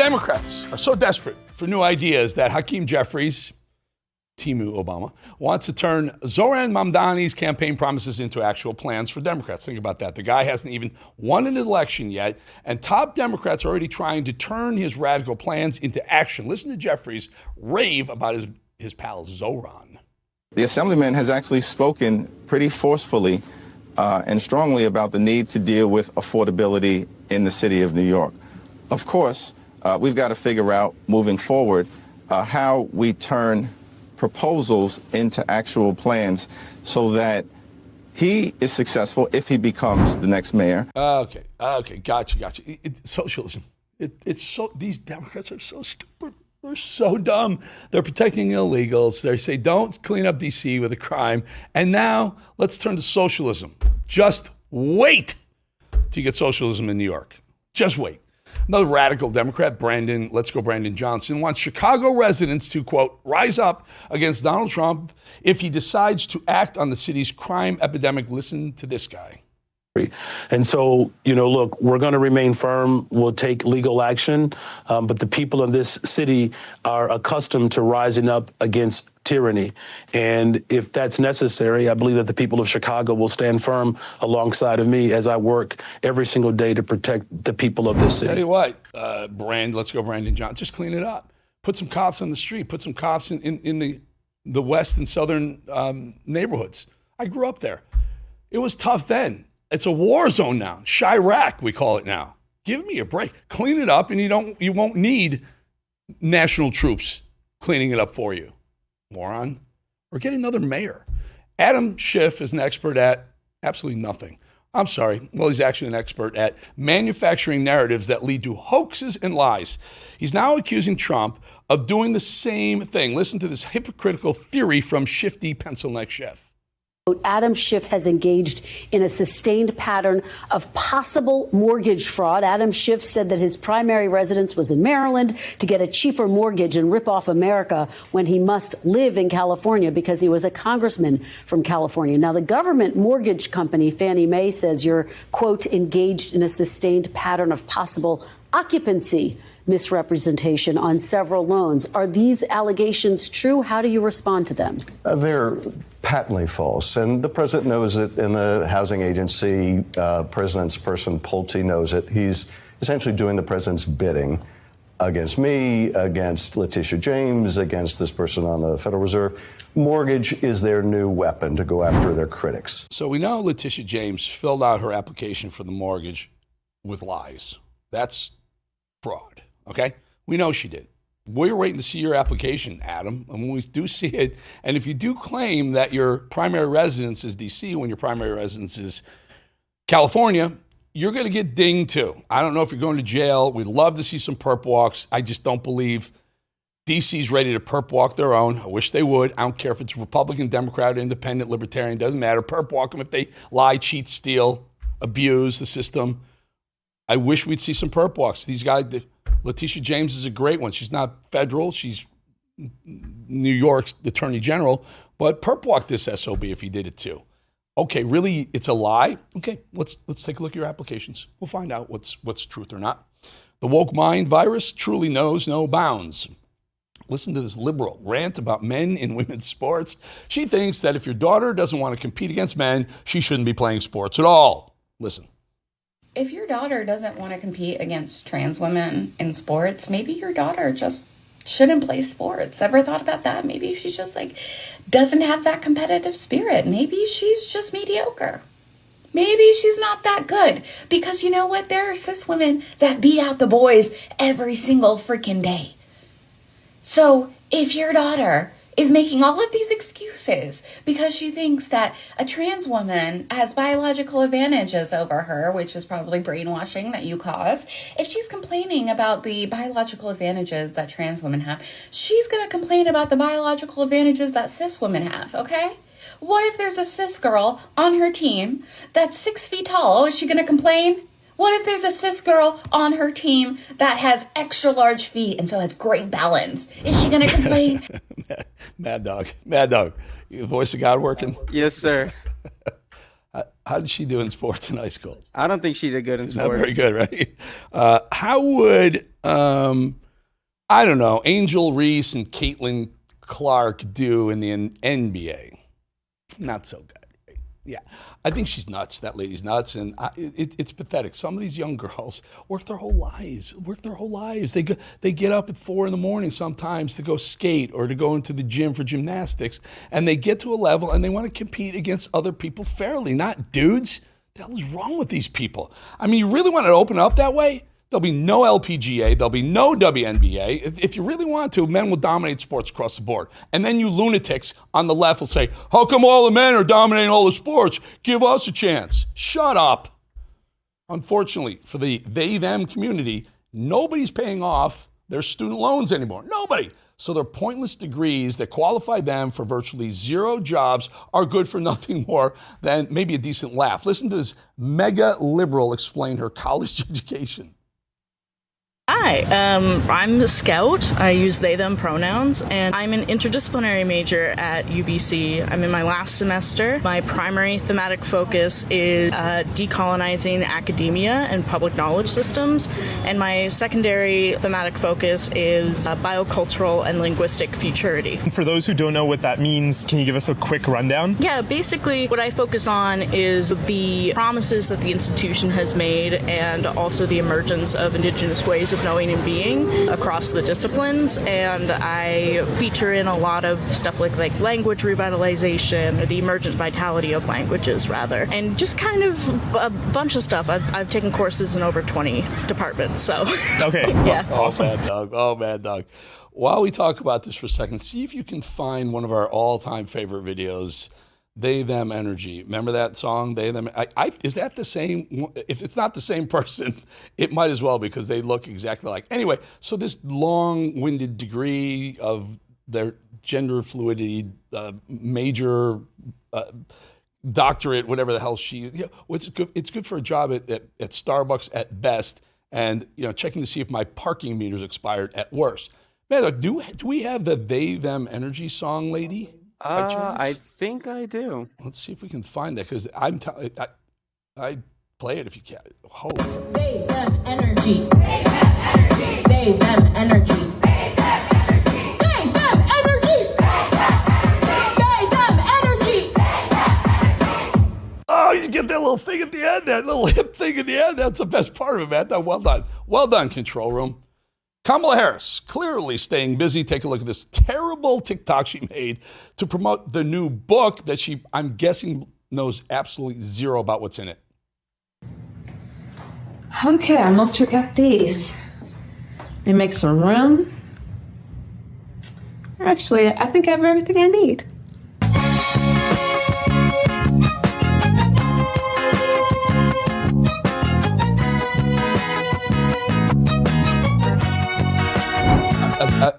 Democrats are so desperate for new ideas that Hakeem Jeffries, Timu Obama, wants to turn Zoran Mamdani's campaign promises into actual plans for Democrats. Think about that. The guy hasn't even won an election yet, and top Democrats are already trying to turn his radical plans into action. Listen to Jeffries rave about his pal Zoran. The Assemblyman has actually spoken pretty forcefully and strongly about the need to deal with affordability in the city of New York. Of course, we've got to figure out moving forward how we turn proposals into actual plans so that he is successful if he becomes the next mayor. Okay, gotcha. Socialism. These Democrats are so stupid. They're so dumb. They're protecting illegals. They say, don't clean up D.C. with a crime. And now let's turn to socialism. Just wait till you get socialism in New York. Just wait. Another radical Democrat, Brandon Johnson, wants Chicago residents to, quote, rise up against Donald Trump if he decides to act on the city's crime epidemic. Listen to this guy. And so, look, we're going to remain firm. We'll take legal action. But the people of this city are accustomed to rising up against tyranny. And if that's necessary, I believe that the people of Chicago will stand firm alongside of me as I work every single day to protect the people of this city. Tell you what, let's go Brandon Johnson. Just clean it up. Put some cops on the street. Put some cops in the west and southern neighborhoods. I grew up there. It was tough then. It's a war zone now. Chirac, we call it now. Give me a break. Clean it up, and you won't need national troops cleaning it up for you, moron. Or get another mayor. Adam Schiff is an expert at absolutely nothing. I'm sorry. Well, he's actually an expert at manufacturing narratives that lead to hoaxes and lies. He's now accusing Trump of doing the same thing. Listen to this hypocritical theory from shifty pencil neck Schiff. Adam Schiff has engaged in a sustained pattern of possible mortgage fraud. Adam Schiff said that his primary residence was in Maryland to get a cheaper mortgage and rip off America when he must live in California because he was a congressman from California. Now, the government mortgage company, Fannie Mae, says you're, quote, engaged in a sustained pattern of possible occupancy misrepresentation on several loans. Are these allegations true? How do you respond to them? They're patently false, and the president knows it. In the housing agency, president's person, Pulte, knows it. He's essentially doing the president's bidding against me, against Letitia James, against this person on the Federal Reserve. Mortgage is their new weapon to go after their critics. So we know Letitia James filled out her application for the mortgage with lies. That's fraud, okay? We know she did. We're waiting to see your application, Adam. And when we do see it, and if you do claim that your primary residence is D.C. when your primary residence is California, you're going to get dinged too. I don't know if you're going to jail. We'd love to see some perp walks. I just don't believe D.C.'s ready to perp walk their own. I wish they would. I don't care if it's Republican, Democrat, Independent, Libertarian, doesn't matter. Perp walk them if they lie, cheat, steal, abuse the system. I wish we'd see some perp walks. These guys, Letitia James is a great one. She's not federal. She's New York's attorney general. But perp walk this SOB if he did it too. Okay, really, it's a lie? Okay, let's take a look at your applications. We'll find out what's truth or not. The woke mind virus truly knows no bounds. Listen to this liberal rant about men in women's sports. She thinks that if your daughter doesn't want to compete against men, she shouldn't be playing sports at all. Listen. If your daughter doesn't want to compete against trans women in sports, maybe your daughter just shouldn't play sports. Ever thought about that? Maybe she just doesn't have that competitive spirit. Maybe she's just mediocre. Maybe she's not that good. Because you know what? There are cis women that beat out the boys every single freaking day. So if your daughter is making all of these excuses because she thinks that a trans woman has biological advantages over her, which is probably brainwashing that you cause. If she's complaining about the biological advantages that trans women have, she's going to complain about the biological advantages that cis women have, okay? What if there's a cis girl on her team that's 6 feet tall? Is she going to complain? What if there's a cis girl on her team that has extra large feet and so has great balance? Is she going to complain? Mad dog. The voice of God working? Yes, sir. How did she do in sports in high school? I don't think she did good in Not sports. very good, right? How would, I don't know, Angel Reese and Caitlin Clark do in the NBA? Not so good. Right? Yeah. I think she's nuts. That lady's nuts. And it's pathetic. Some of these young girls work their whole lives. They get up at 4 a.m. sometimes to go skate or to go into the gym for gymnastics. And they get to a level and they want to compete against other people fairly, not dudes. The hell is wrong with these people? I mean, you really want to open it up that way? There'll be no LPGA. There'll be no WNBA. If you really want to, men will dominate sports across the board. And then you lunatics on the left will say, how come all the men are dominating all the sports? Give us a chance. Shut up. Unfortunately, for the they-them community, nobody's paying off their student loans anymore. Nobody. So their pointless degrees that qualify them for virtually zero jobs are good for nothing more than maybe a decent laugh. Listen to this mega liberal explain her college education. Hi, I'm the Scout. I use they, them pronouns, and I'm an interdisciplinary major at UBC. I'm in my last semester. My primary thematic focus is decolonizing academia and public knowledge systems, and my secondary thematic focus is biocultural and linguistic futurity. For those who don't know what that means, can you give us a quick rundown? Yeah, basically what I focus on is the promises that the institution has made and also the emergence of indigenous ways of knowing and being across the disciplines, and I feature in a lot of stuff like language revitalization, or the emergent vitality of languages rather, and just kind of a bunch of stuff. I've taken courses in over 20 departments, so. Okay. Yeah. Awesome. Oh, man, Doug. While we talk about this for a second, see if you can find one of our all-time favorite videos, They, Them Energy. Remember that song, They, Them? Is that the same? If it's not the same person, it might as well, because they look exactly like. Anyway, so this long-winded degree of their gender fluidity, major doctorate, whatever the hell it's good for a job at Starbucks at best, and checking to see if my parking meter's expired at worst. Man, look, do we have the They, Them Energy song, lady? I think I do. Let's see if we can find that, because I play it if you can. Holy. They, them, energy. They, them, energy. They, them, energy. They, them, energy. They, them, energy. They, them, energy. Oh, you get that little thing at the end, that little hip thing at the end. That's the best part of it, man. Well done. Well done, control room. Kamala Harris, clearly staying busy. Take a look at this terrible TikTok she made to promote the new book that I'm guessing, knows absolutely zero about what's in it. Okay, I must forget these. Let me make some room. Actually, I think I have everything I need.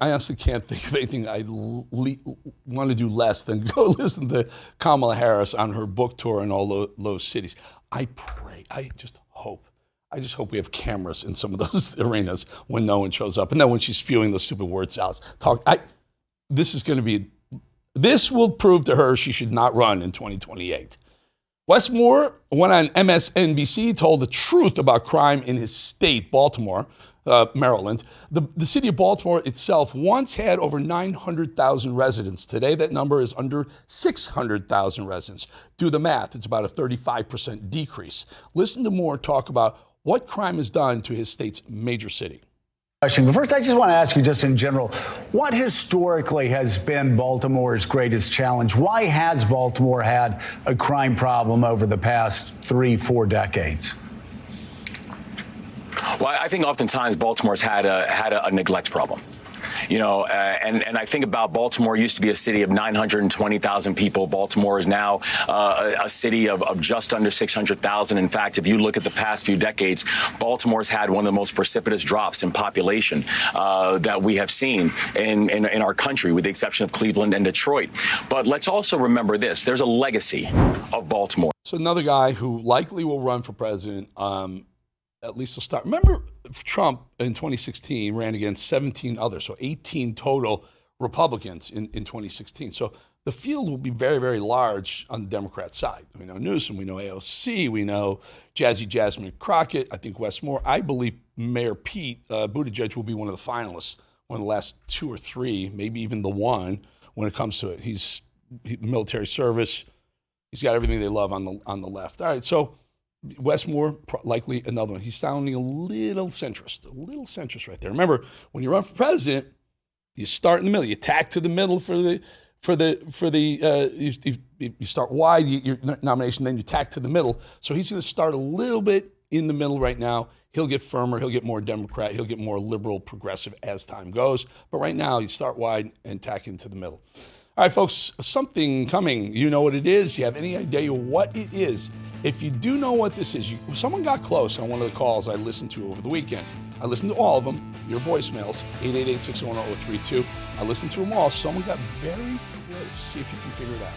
I honestly can't think of anything I want to do less than go listen to Kamala Harris on her book tour in all those cities. I pray, I just hope we have cameras in some of those arenas when no one shows up. And then when she's spewing those stupid words out, this will prove to her she should not run in 2028. Wes Moore went on MSNBC, told the truth about crime in his state, Baltimore, Maryland. The city of Baltimore itself once had over 900,000 residents. Today, that number is under 600,000 residents. Do the math. It's about a 35% decrease. Listen to Moore talk about what crime has done to his state's major city. But first, I just want to ask you, just in general, what historically has been Baltimore's greatest challenge? Why has Baltimore had a crime problem over the past 3-4 decades? Well, I think oftentimes Baltimore's had a neglect problem. And I think about Baltimore used to be a city of 920,000 people. Baltimore is now a city of just under 600,000. In fact, if you look at the past few decades, Baltimore's had one of the most precipitous drops in population that we have seen in our country, with the exception of Cleveland and Detroit. But let's also remember this. There's a legacy of Baltimore. So another guy who likely will run for president, at least he'll start. Remember, Trump in 2016 ran against 17 others, so 18 total Republicans in 2016. So the field will be very, very large on the Democrat side. We know Newsom, we know AOC, we know Jazzy Jasmine Crockett, I think Wes Moore. I believe Mayor Pete Buttigieg will be one of the finalists, one of the last 2 or 3, maybe even the one when it comes to it. He's military service. He's got everything they love on the left. All right, so Wes Moore, likely another one. He's sounding a little centrist right there. Remember, when you run for president, you start in the middle. You tack to the middle you start wide, your nomination, then you tack to the middle. So he's going to start a little bit in the middle right now. He'll get firmer. He'll get more Democrat. He'll get more liberal, progressive as time goes. But right now, you start wide and tack into the middle. All right, folks, something coming. You know what it is? You have any idea what it is? If you do know what this is, someone got close on one of the calls I listened to over the weekend. I listened to all of them, your voicemails, 888-610-032. I listened to them all. Someone got very close. See if you can figure it out.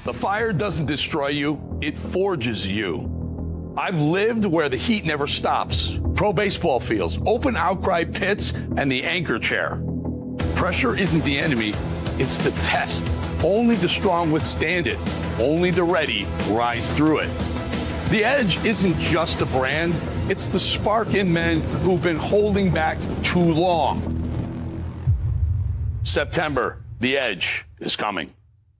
The fire doesn't destroy you, it forges you. I've lived where the heat never stops. Pro baseball fields, open outcry pits, and the anchor chair. Pressure isn't the enemy, it's the test. Only the strong withstand it. Only the ready rise through it. The Edge isn't just a brand, it's the spark in men who've been holding back too long. September, The Edge is coming.